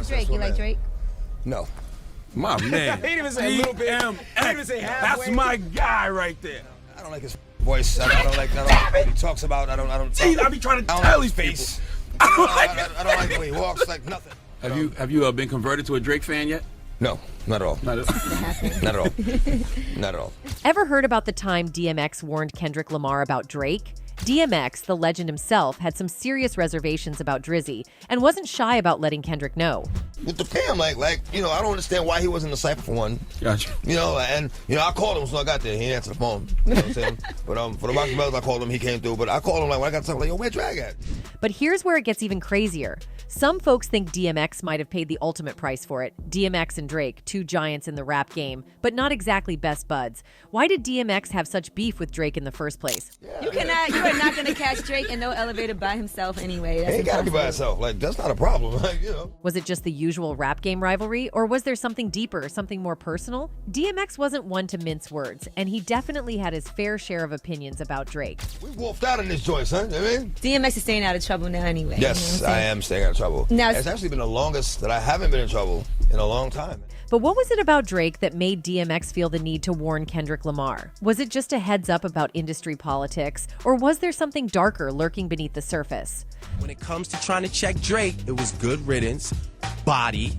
Drake? You like Drake? No. My man. He didn't even say a little bit. He didn't even say halfway. That's my guy right there. I don't like his voice. I don't like what he talks about. I don't. See, I be trying to tell these people. I don't like the way he walks. Like nothing. Have you been converted to a Drake fan yet? No, not at all. Not at all. Not at all. Ever heard about the time DMX warned Kendrick Lamar about Drake? DMX, the legend himself, had some serious reservations about Drizzy and wasn't shy about letting Kendrick know. With the fam, I don't understand why he wasn't in the cypher for one. Gotcha. I called him, so I got there. He didn't answer the phone. You know what I'm saying? But for the Rocky Bells, I called him. He came through. But I called him when I got to talk, yo, where Drag at? But here's where it gets even crazier. Some folks think DMX might have paid the ultimate price for it. DMX and Drake, two giants in the rap game, but not exactly best buds. Why did DMX have such beef with Drake in the first place? You are not gonna catch Drake in no elevator by himself anyway. He ain't gotta be by himself. That's not a problem. Was it just the usual rap game rivalry, or was there something deeper, something more personal? DMX wasn't one to mince words, and he definitely had his fair share of opinions about Drake. We wolfed out in this joint, son. I mean, DMX is staying out of trouble now anyway. Yes, I am staying out of trouble. Now, it's actually been the longest that I haven't been in trouble in a long time. But what was it about Drake that made DMX feel the need to warn Kendrick Lamar? Was it just a heads up about industry politics, or was there something darker lurking beneath the surface? When it comes to trying to check Drake, it was good riddance, body,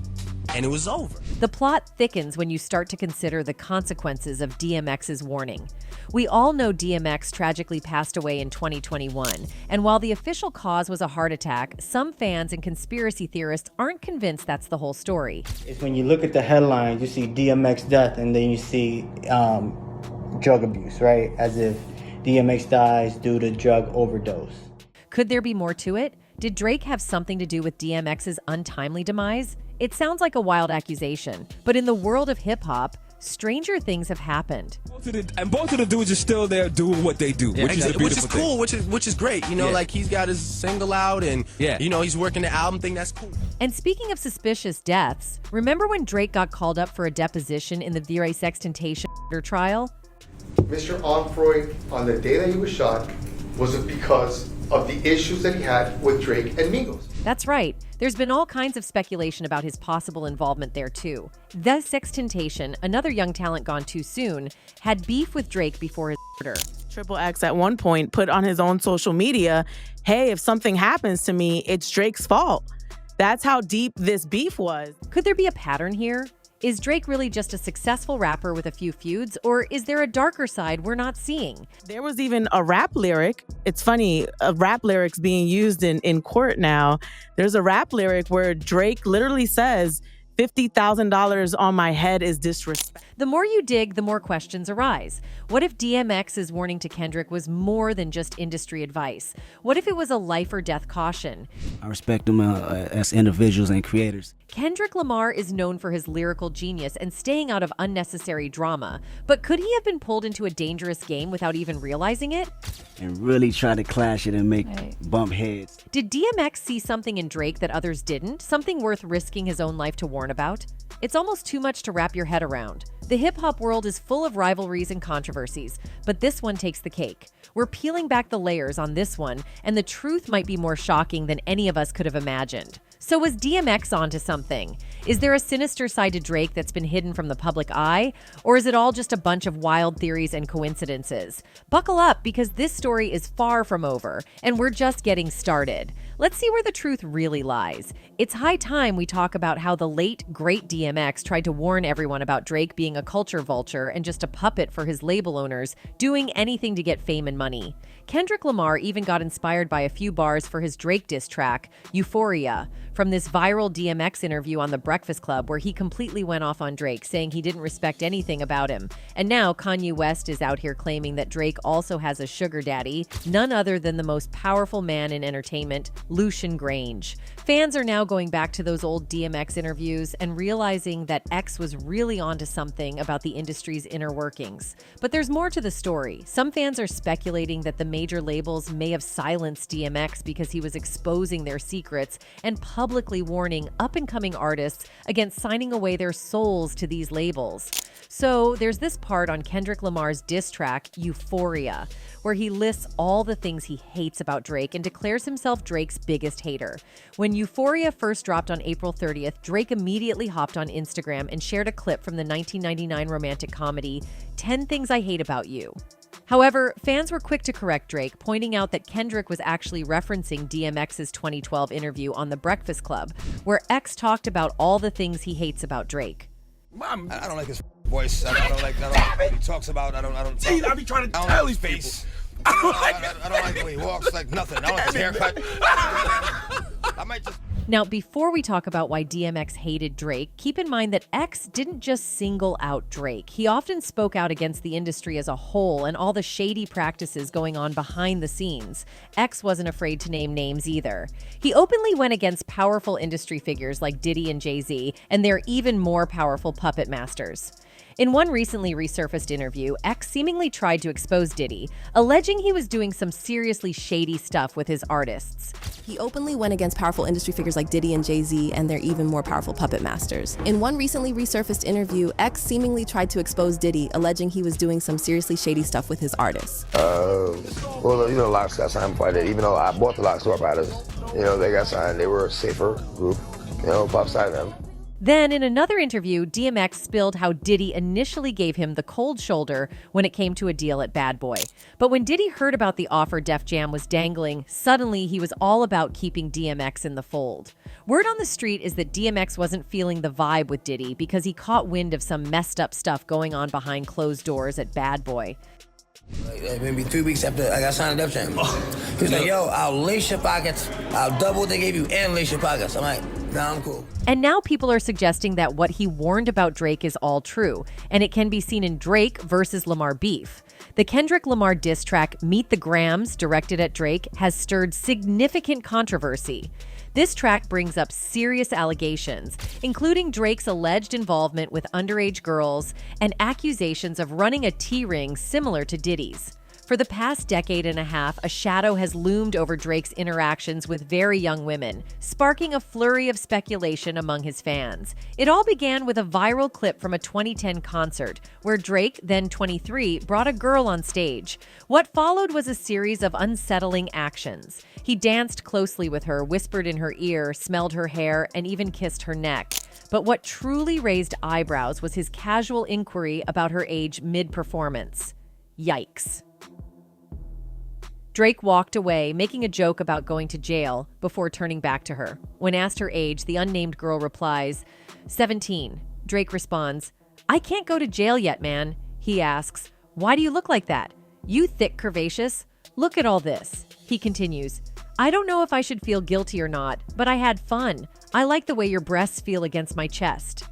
and it was over. The plot thickens when you start to consider the consequences of DMX's warning. We all know DMX tragically passed away in 2021, and while the official cause was a heart attack, some fans and conspiracy theorists aren't convinced that's the whole story. It's when you look at the headlines, you see DMX death, and then you see drug abuse, right? As if DMX dies due to drug overdose. Could there be more to it? Did Drake have something to do with DMX's untimely demise? It sounds like a wild accusation, but in the world of hip-hop, stranger things have happened. Both of the dudes are still there doing what they do, which is a beautiful thing. Cool, which is great. Like he's got his single out and he's working the album thing. That's cool. And speaking of suspicious deaths, remember when Drake got called up for a deposition in the Vire Sextentation trial? Mr. Onfroy, on the day that he was shot, was it because of the issues that he had with Drake and Migos? That's right. There's been all kinds of speculation about his possible involvement there too. The Sextentation, another young talent gone too soon, had beef with Drake before his murder. Triple X at one point put on his own social media, hey, if something happens to me, it's Drake's fault. That's how deep this beef was. Could there be a pattern here? Is Drake really just a successful rapper with a few feuds, or is there a darker side we're not seeing? There was even a rap lyric. It's funny, rap lyrics being used in court now. There's a rap lyric where Drake literally says, $50,000 on my head is disrespect. The more you dig, the more questions arise. What if DMX's warning to Kendrick was more than just industry advice? What if it was a life or death caution? I respect them as individuals and creators. Kendrick Lamar is known for his lyrical genius and staying out of unnecessary drama, but could he have been pulled into a dangerous game without even realizing it? And really try to clash it and make bump heads. Did DMX see something in Drake that others didn't? Something worth risking his own life to warn about? It's almost too much to wrap your head around. The hip-hop world is full of rivalries and controversies, but this one takes the cake. We're peeling back the layers on this one, and the truth might be more shocking than any of us could have imagined. So was DMX onto something? Is there a sinister side to Drake that's been hidden from the public eye? Or is it all just a bunch of wild theories and coincidences? Buckle up, because this story is far from over, and we're just getting started. Let's see where the truth really lies. It's high time we talk about how the late, great DMX tried to warn everyone about Drake being a culture vulture and just a puppet for his label owners, doing anything to get fame and money. Kendrick Lamar even got inspired by a few bars for his Drake diss track, Euphoria, from this viral DMX interview on The Breakfast Club where he completely went off on Drake, saying he didn't respect anything about him. And now Kanye West is out here claiming that Drake also has a sugar daddy, none other than the most powerful man in entertainment, Lucian Grange. Fans are now going back to those old DMX interviews and realizing that X was really onto something about the industry's inner workings. But there's more to the story. Some fans are speculating that the major labels may have silenced DMX because he was exposing their secrets and publicly warning up-and-coming artists against signing away their souls to these labels. So there's this part on Kendrick Lamar's diss track, Euphoria, where he lists all the things he hates about Drake and declares himself Drake's biggest hater. When Euphoria first dropped on April 30th, Drake immediately hopped on Instagram and shared a clip from the 1999 romantic comedy, 10 Things I Hate About You. However, fans were quick to correct Drake, pointing out that Kendrick was actually referencing DMX's 2012 interview on The Breakfast Club, where X talked about all the things he hates about Drake. I don't like his voice. I don't like what he talks about. I don't. See, I be trying to tell like these his people. face. I don't like the way he walks. Like nothing. I don't like his haircut. I might just. Now, before we talk about why DMX hated Drake, keep in mind that X didn't just single out Drake. He often spoke out against the industry as a whole and all the shady practices going on behind the scenes. X wasn't afraid to name names either. He openly went against powerful industry figures like Diddy and Jay-Z and their even more powerful puppet masters. In one recently resurfaced interview, X seemingly tried to expose Diddy, alleging he was doing some seriously shady stuff with his artists. He openly went against powerful industry figures like Diddy and Jay-Z and their even more powerful puppet masters. In one recently resurfaced interview, X seemingly tried to expose Diddy, alleging he was doing some seriously shady stuff with his artists. Well, Locks got signed before I did. Even though I bought the Locks Store Riders, they got signed. They were a safer group. Pop side them. Then, in another interview, DMX spilled how Diddy initially gave him the cold shoulder when it came to a deal at Bad Boy. But when Diddy heard about the offer Def Jam was dangling, suddenly he was all about keeping DMX in the fold. Word on the street is that DMX wasn't feeling the vibe with Diddy because he caught wind of some messed up stuff going on behind closed doors at Bad Boy. Maybe 3 weeks after I got signed to Def Jam. He was like, yo, I'll lace your pockets. I'll double what they gave you and lace your pockets. I'm like, nah, I'm cool. And now people are suggesting that what he warned about Drake is all true, and it can be seen in Drake versus Lamar beef. The Kendrick Lamar diss track, Meet the Grams, directed at Drake, has stirred significant controversy. This track brings up serious allegations, including Drake's alleged involvement with underage girls and accusations of running a T-ring similar to Diddy's. For the past decade and a half, a shadow has loomed over Drake's interactions with very young women, sparking a flurry of speculation among his fans. It all began with a viral clip from a 2010 concert, where Drake, then 23, brought a girl on stage. What followed was a series of unsettling actions. He danced closely with her, whispered in her ear, smelled her hair, and even kissed her neck. But what truly raised eyebrows was his casual inquiry about her age mid-performance. Yikes. Drake walked away, making a joke about going to jail before turning back to her. When asked her age, the unnamed girl replies, 17. Drake responds, I can't go to jail yet, man. He asks, why do you look like that? You thick curvaceous? Look at all this. He continues, I don't know if I should feel guilty or not, but I had fun. I like the way your breasts feel against my chest.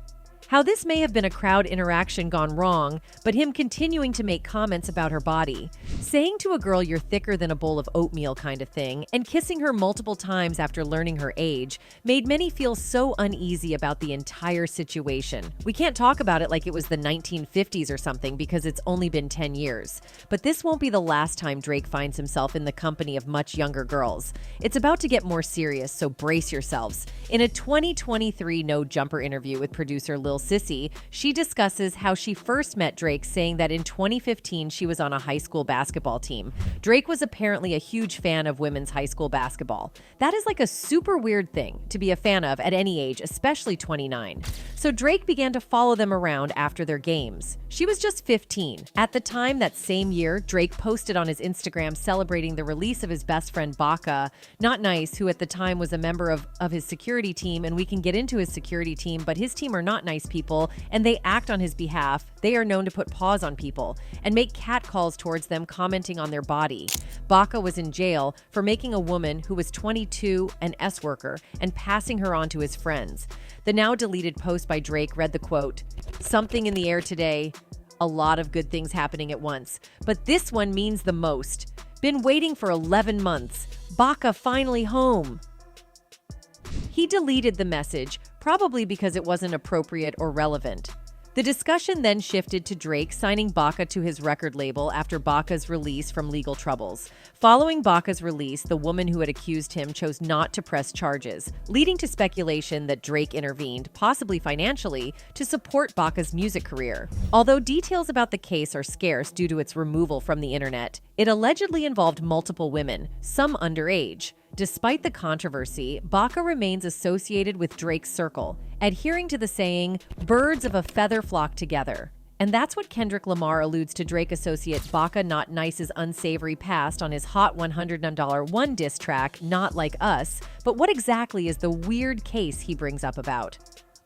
How this may have been a crowd interaction gone wrong, but him continuing to make comments about her body. Saying to a girl you're thicker than a bowl of oatmeal kind of thing, and kissing her multiple times after learning her age, made many feel so uneasy about the entire situation. We can't talk about it like it was the 1950s or something because it's only been 10 years. But this won't be the last time Drake finds himself in the company of much younger girls. It's about to get more serious, so brace yourselves. In a 2023 No Jumper interview with producer Lil Sissy, she discusses how she first met Drake, saying that in 2015 she was on a high school basketball team. Drake was apparently a huge fan of women's high school basketball. That is like a super weird thing to be a fan of at any age, especially 29. So Drake began to follow them around after their games. She was just 15. At the time that same year, Drake posted on his Instagram celebrating the release of his best friend Baca, Not Nice, who at the time was a member of his security team, and we can get into his security team, but his team are not nice people, and they act on his behalf. They are known to put paws on people and make catcalls towards them, commenting on their body. Baca was in jail for making a woman who was 22 an S-worker and passing her on to his friends. The now deleted post by Drake read the quote, "Something in the air today, a lot of good things happening at once, but this one means the most. Been waiting for 11 months. Baca finally home." He deleted the message, probably because it wasn't appropriate or relevant. The discussion then shifted to Drake signing Baka to his record label after Baka's release from legal troubles. Following Baka's release, the woman who had accused him chose not to press charges, leading to speculation that Drake intervened, possibly financially, to support Baka's music career. Although details about the case are scarce due to its removal from the internet, it allegedly involved multiple women, some underage. Despite the controversy, Baka remains associated with Drake's circle, adhering to the saying, "Birds of a feather flock together." And that's what Kendrick Lamar alludes to Drake associate Baka Not Nice's unsavory past on his Hot $100 diss track, Not Like Us. But what exactly is the weird case he brings up about?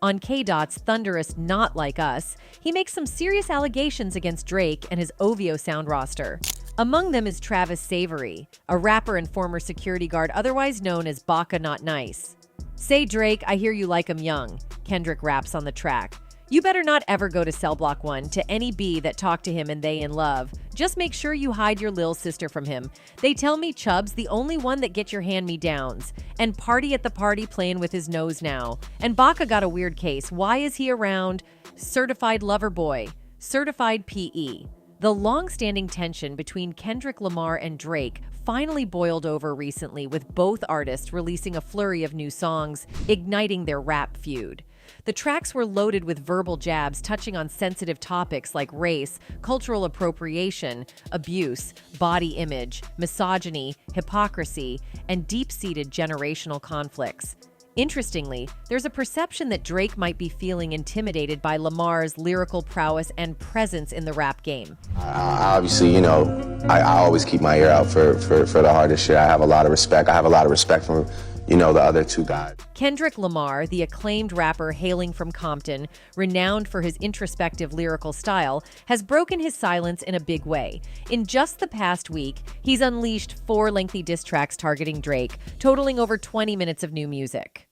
On K-Dot's thunderous Not Like Us, he makes some serious allegations against Drake and his OVO sound roster. Among them is Travis Savory, a rapper and former security guard otherwise known as Baka Not Nice. "Say Drake, I hear you like 'em young," Kendrick raps on the track. "You better not ever go to Cell Block 1 to any B that talk to him and they in love. Just make sure you hide your lil sister from him. They tell me Chubb's the only one that get your hand-me-downs. And party at the party playing with his nose now. And Baka got a weird case. Why is he around? Certified lover boy. Certified PE." The long-standing tension between Kendrick Lamar and Drake finally boiled over recently, with both artists releasing a flurry of new songs, igniting their rap feud. The tracks were loaded with verbal jabs touching on sensitive topics like race, cultural appropriation, abuse, body image, misogyny, hypocrisy, and deep-seated generational conflicts. Interestingly, there's a perception that Drake might be feeling intimidated by Lamar's lyrical prowess and presence in the rap game. Obviously, I always keep my ear out for the hardest shit. I have a lot of respect. I have a lot of respect for, the other two guys. Kendrick Lamar, the acclaimed rapper hailing from Compton, renowned for his introspective lyrical style, has broken his silence in a big way. In just the past week, he's unleashed 4 lengthy diss tracks targeting Drake, totaling over 20 minutes of new music.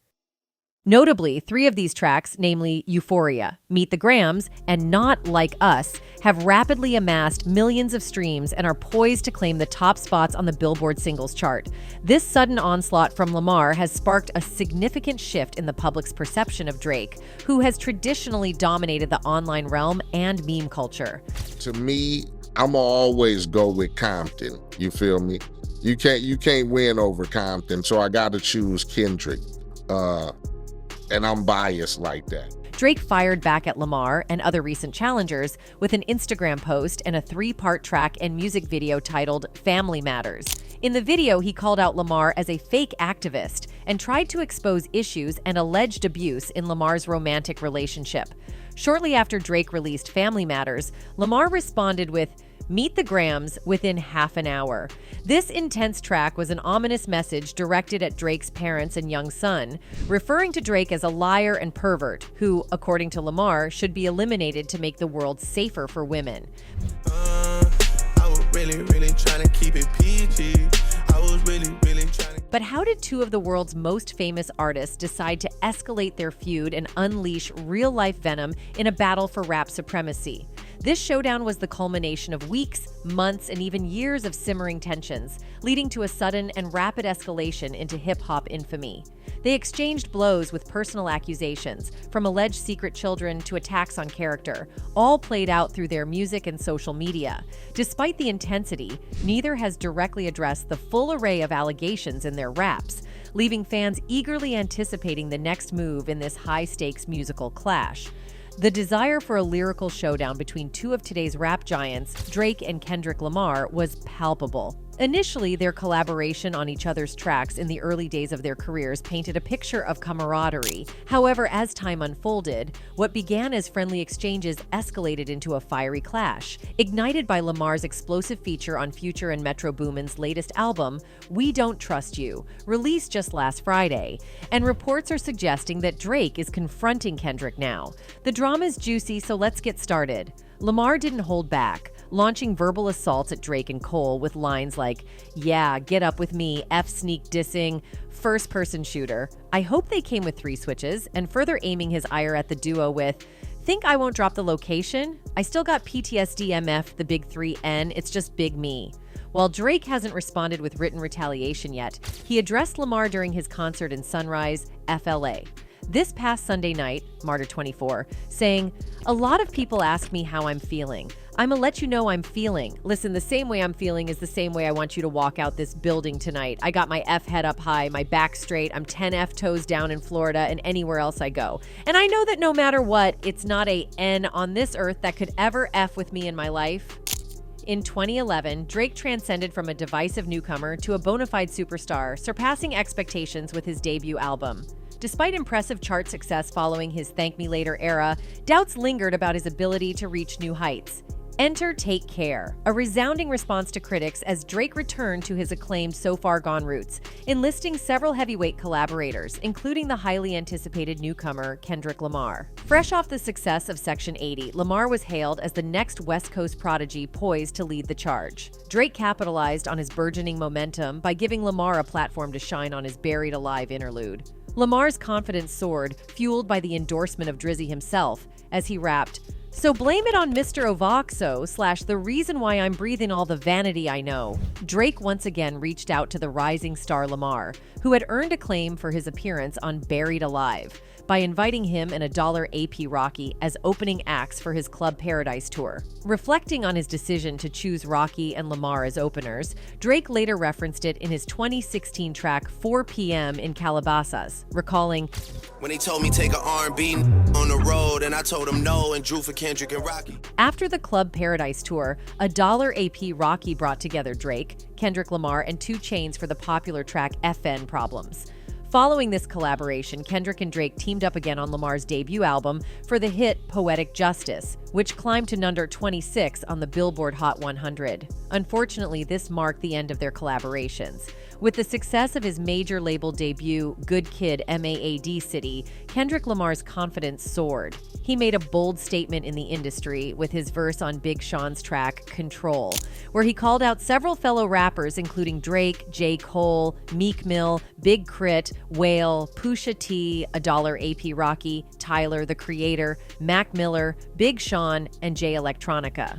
Notably, 3 of these tracks, namely Euphoria, Meet the Grams, and Not Like Us, have rapidly amassed millions of streams and are poised to claim the top spots on the Billboard singles chart. This sudden onslaught from Lamar has sparked a significant shift in the public's perception of Drake, who has traditionally dominated the online realm and meme culture. To me, I'ma always go with Compton. You feel me? You can't win over Compton, so I gotta choose Kendrick. And I'm biased like that. Drake fired back at Lamar and other recent challengers with an Instagram post and a 3-part track and music video titled Family Matters. In the video, he called out Lamar as a fake activist and tried to expose issues and alleged abuse in Lamar's romantic relationship. Shortly after Drake released Family Matters, Lamar responded with Meet the Grams within half an hour. This intense track was an ominous message directed at Drake's parents and young son, referring to Drake as a liar and pervert who, according to Lamar, should be eliminated to make the world safer for women. I was really trying to keep it PG. I was really trying to... But how did 2 of the world's most famous artists decide to escalate their feud and unleash real-life venom in a battle for rap supremacy? This showdown was the culmination of weeks, months, and even years of simmering tensions, leading to a sudden and rapid escalation into hip-hop infamy. They exchanged blows with personal accusations, from alleged secret children to attacks on character, all played out through their music and social media. Despite the intensity, neither has directly addressed the full array of allegations in their raps, leaving fans eagerly anticipating the next move in this high-stakes musical clash. The desire for a lyrical showdown between 2 of today's rap giants, Drake and Kendrick Lamar, was palpable. Initially, their collaboration on each other's tracks in the early days of their careers painted a picture of camaraderie. However, as time unfolded, what began as friendly exchanges escalated into a fiery clash, ignited by Lamar's explosive feature on Future and Metro Boomin's latest album, We Don't Trust You, released just last Friday. And reports are suggesting that Drake is confronting Kendrick now. The drama's juicy, so let's get started. Lamar didn't hold back, launching verbal assaults at Drake and Cole with lines like, "Yeah, get up with me, F sneak dissing, first-person shooter." I hope they came with 3 switches, and further aiming his ire at the duo with, "Think I won't drop the location? I still got PTSD MF, the big 3N, it's just big me." While Drake hasn't responded with written retaliation yet, he addressed Lamar during his concert in Sunrise, FLA. this past Sunday night, Martyr 24, saying, "A lot of people ask me how I'm feeling. I'ma let you know I'm feeling. Listen, the same way I'm feeling is the same way I want you to walk out this building tonight. I got my F head up high, my back straight. I'm 10 F toes down in Florida and anywhere else I go. And I know that no matter what, it's not a N on this earth that could ever F with me in my life." In 2011, Drake transcended from a divisive newcomer to a bona fide superstar, surpassing expectations with his debut album. Despite impressive chart success following his Thank Me Later era, doubts lingered about his ability to reach new heights. Enter Take Care, a resounding response to critics as Drake returned to his acclaimed So Far Gone roots, enlisting several heavyweight collaborators, including the highly anticipated newcomer Kendrick Lamar. Fresh off the success of Section 80, Lamar was hailed as the next West Coast prodigy poised to lead the charge. Drake capitalized on his burgeoning momentum by giving Lamar a platform to shine on his Buried Alive interlude. Lamar's confidence soared, fueled by the endorsement of Drizzy himself, as he rapped, "So blame it on Mr. Ovoxo / the reason why I'm breathing all the vanity I know." Drake once again reached out to the rising star Lamar, who had earned acclaim for his appearance on Buried Alive, by inviting him and $1 Rocky as opening acts for his Club Paradise tour. Reflecting on his decision to choose Rocky and Lamar as openers, Drake later referenced it in his 2016 track 4 p.m. in Calabasas, recalling, "When they told me take an R&B on the road, and I told them no and drew for Kendrick and Rocky." After the Club Paradise tour, $1 Rocky brought together Drake, Kendrick Lamar, and 2 Chainz for the popular track FN Problems. Following this collaboration, Kendrick and Drake teamed up again on Lamar's debut album for the hit Poetic Justice, which climbed to number 26 on the Billboard Hot 100. Unfortunately, this marked the end of their collaborations. With the success of his major label debut, Good Kid, MAAD City, Kendrick Lamar's confidence soared. He made a bold statement in the industry with his verse on Big Sean's track, Control, where he called out several fellow rappers including Drake, J. Cole, Meek Mill, Big Crit, Whale, Pusha T, $1 Rocky, Tyler, The Creator, Mac Miller, Big Sean, and Jay Electronica.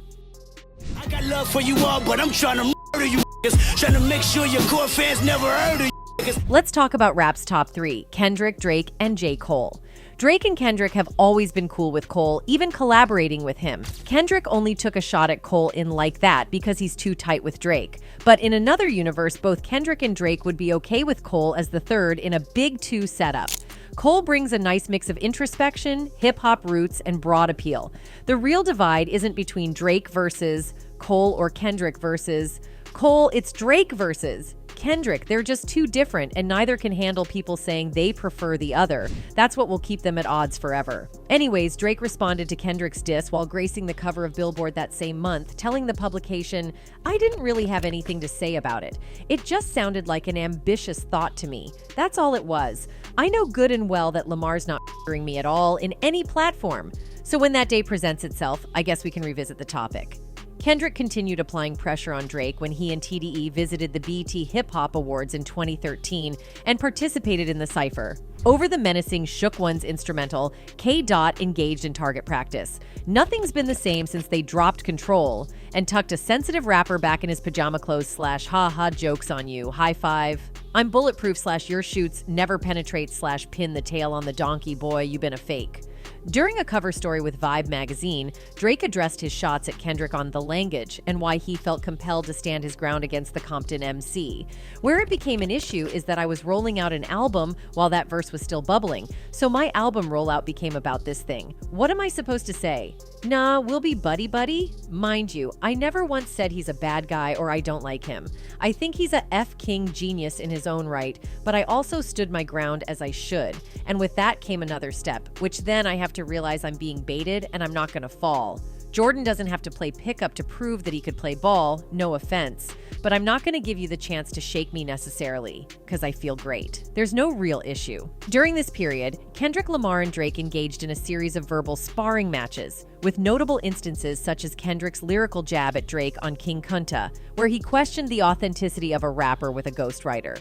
"I got love for you all, but I'm trying to murder you niggas. Trying to make sure your core fans never heard of you niggas." Let's talk about rap's top 3, Kendrick, Drake, and J. Cole. Drake and Kendrick have always been cool with Cole, even collaborating with him. Kendrick only took a shot at Cole in Like That because he's too tight with Drake. But in another universe, both Kendrick and Drake would be okay with Cole as the third in a Big 2 setup. Cole brings a nice mix of introspection, hip-hop roots, and broad appeal. The real divide isn't between Drake versus Cole or Kendrick versus Cole, it's Drake versus Kendrick. They're just too different, and neither can handle people saying they prefer the other. That's what will keep them at odds forever. Anyways, Drake responded to Kendrick's diss while gracing the cover of Billboard that same month, telling the publication, "I didn't really have anything to say about it. It just sounded like an ambitious thought to me. That's all it was. I know good and well that Lamar's not f***ing me at all in any platform. So when that day presents itself, I guess we can revisit the topic." Kendrick continued applying pressure on Drake when he and TDE visited the BET Hip Hop Awards in 2013 and participated in the cypher. Over the menacing Shook Ones instrumental, K. Dot engaged in target practice. Nothing's been the same since they dropped Control and tucked a sensitive rapper back in his pajama clothes / ha-ha jokes on you, high five. I'm bulletproof / your shoots never penetrate / pin the tail on the donkey, boy, you been a fake. During a cover story with Vibe magazine, Drake addressed his shots at Kendrick on the language and why he felt compelled to stand his ground against the Compton MC. Where it became an issue is that I was rolling out an album while that verse was still bubbling, so my album rollout became about this thing. What am I supposed to say? Nah, we'll be buddy-buddy? Mind you, I never once said he's a bad guy or I don't like him. I think he's a F-King genius in his own right, but I also stood my ground as I should. And with that came another step, which then I have to realize I'm being baited and I'm not gonna fall. Jordan doesn't have to play pickup to prove that he could play ball, no offense. But I'm not going to give you the chance to shake me necessarily, because I feel great. There's no real issue. During this period, Kendrick Lamar and Drake engaged in a series of verbal sparring matches, with notable instances such as Kendrick's lyrical jab at Drake on King Kunta, where he questioned the authenticity of a rapper with a ghostwriter.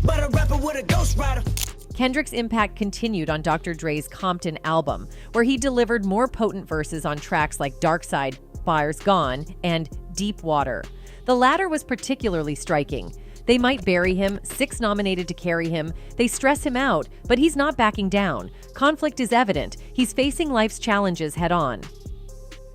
But a rapper with a ghostwriter. Kendrick's impact continued on Dr. Dre's Compton album, where he delivered more potent verses on tracks like Dark Side, Fire's Gone, and Deep Water. The latter was particularly striking. They might bury him, 6 nominated to carry him. They stress him out, but he's not backing down. Conflict is evident. He's facing life's challenges head-on.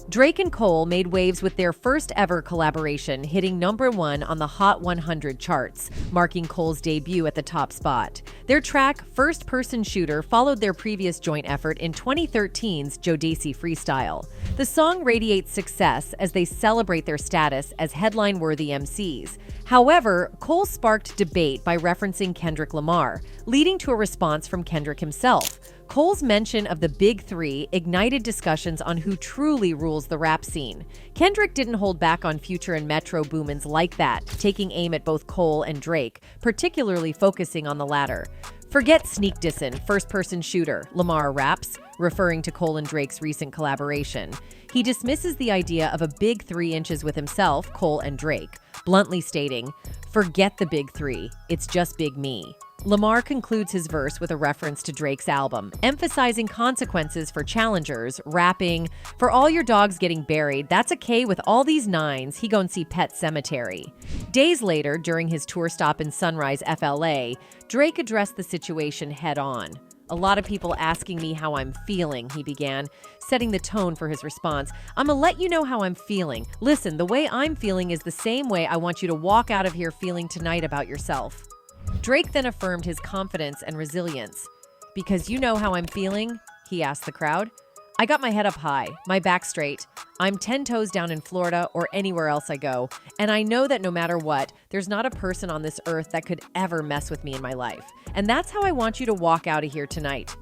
Drake and Cole made waves with their first ever collaboration, hitting #1 on the Hot 100 charts, marking Cole's debut at the top spot. Their track, First Person Shooter, followed their previous joint effort in 2013's Jodeci Freestyle. The song radiates success as they celebrate their status as headline-worthy MCs. However, Cole sparked debate by referencing Kendrick Lamar, leading to a response from Kendrick himself. Cole's mention of the Big Three ignited discussions on who truly rules the rap scene. Kendrick didn't hold back on Future and Metro Boomins like that, taking aim at both Cole and Drake, particularly focusing on the latter. Forget sneak dissin', first-person shooter, Lamar raps, referring to Cole and Drake's recent collaboration. He dismisses the idea of a big 3 inches with himself, Cole and Drake, bluntly stating, "Forget the big 3, it's just big me." Lamar concludes his verse with a reference to Drake's album, emphasizing consequences for challengers, rapping, "For all your dogs getting buried, that's okay with all these 9s, he gon' see Pet Cemetery." Days later, during his tour stop in Sunrise, FLA, Drake addressed the situation head-on. "A lot of people asking me how I'm feeling," he began, setting the tone for his response. "I'ma let you know how I'm feeling. Listen, the way I'm feeling is the same way I want you to walk out of here feeling tonight about yourself." Drake then affirmed his confidence and resilience. "Because you know how I'm feeling?" he asked the crowd. "I got my head up high, my back straight. I'm 10 toes down in Florida or anywhere else I go, and I know that no matter what, there's not a person on this earth that could ever mess with me in my life. And that's how I want you to walk out of here tonight."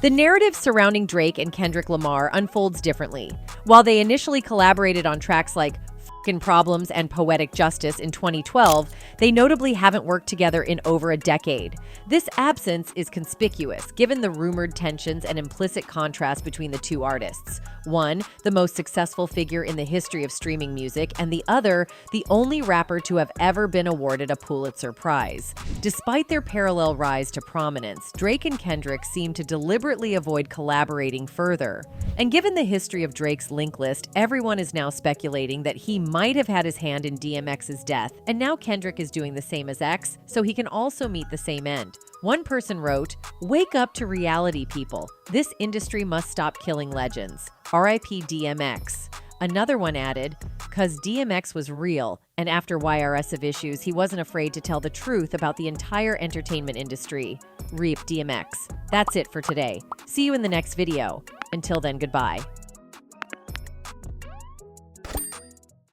The narrative surrounding Drake and Kendrick Lamar unfolds differently. While they initially collaborated on tracks like F***ing Problems and Poetic Justice in 2012, they notably haven't worked together in over a decade. This absence is conspicuous, given the rumored tensions and implicit contrast between the two artists. One, the most successful figure in the history of streaming music, and the other, the only rapper to have ever been awarded a Pulitzer Prize. Despite their parallel rise to prominence, Drake and Kendrick seem to deliberately avoid collaborating further. And given the history of Drake's link list, everyone is now speculating that he might have had his hand in DMX's death, and now Kendrick is doing the same as X, so he can also meet the same end. One person wrote, "Wake up to reality, people. This industry must stop killing legends. RIP DMX." Another one added, "'Cause DMX was real, and after YRS of issues, he wasn't afraid to tell the truth about the entire entertainment industry. RIP DMX." That's it for today. See you in the next video. Until then, goodbye.